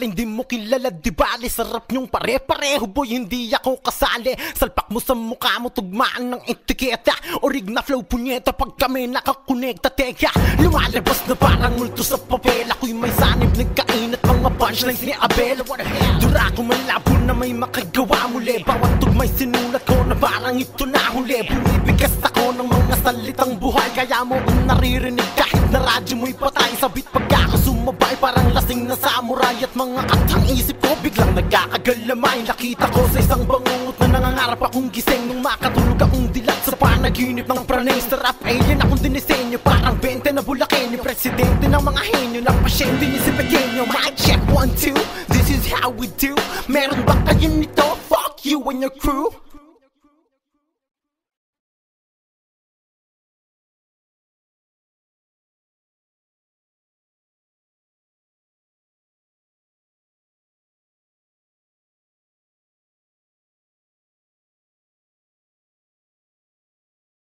galing, di mo kilala, di bali. Sarap nyong pare-pareho boy, hindi ako kasali. Salpak mo sa mukha mo, tugmaan ng etiketa. Orig na flow punyeta pag kami nakakonekta. Teka, lumalabas na parang multo sa papel. Ako'y may sanib, nagkainat mga punchlines ni Abel. Dura ko malabo na may makagawa muli. Bawat tugmay sinulat ko na parang ito na huli. Bumibigas ako ng mga salitang buhay, kaya mo kung naririnig kahit na radyo mo'y patay. Sabit pag ako sumabay, parang lasing na samurai. At mga katang isip ko biglang nagkakagalamay. Nakita ko sa isang bangungot na nangangarap akong gising. Nung makatulog akong dilat sa panaginip ng pranay. Sarap alien akong dinisenyo, parang 20 na bulakenyo. Presidente ng mga henyo, ng pasyente ni si Pequeño. Mic check 1, 2, this is how we do. Meron ba kayo nito? Fuck you and your crew.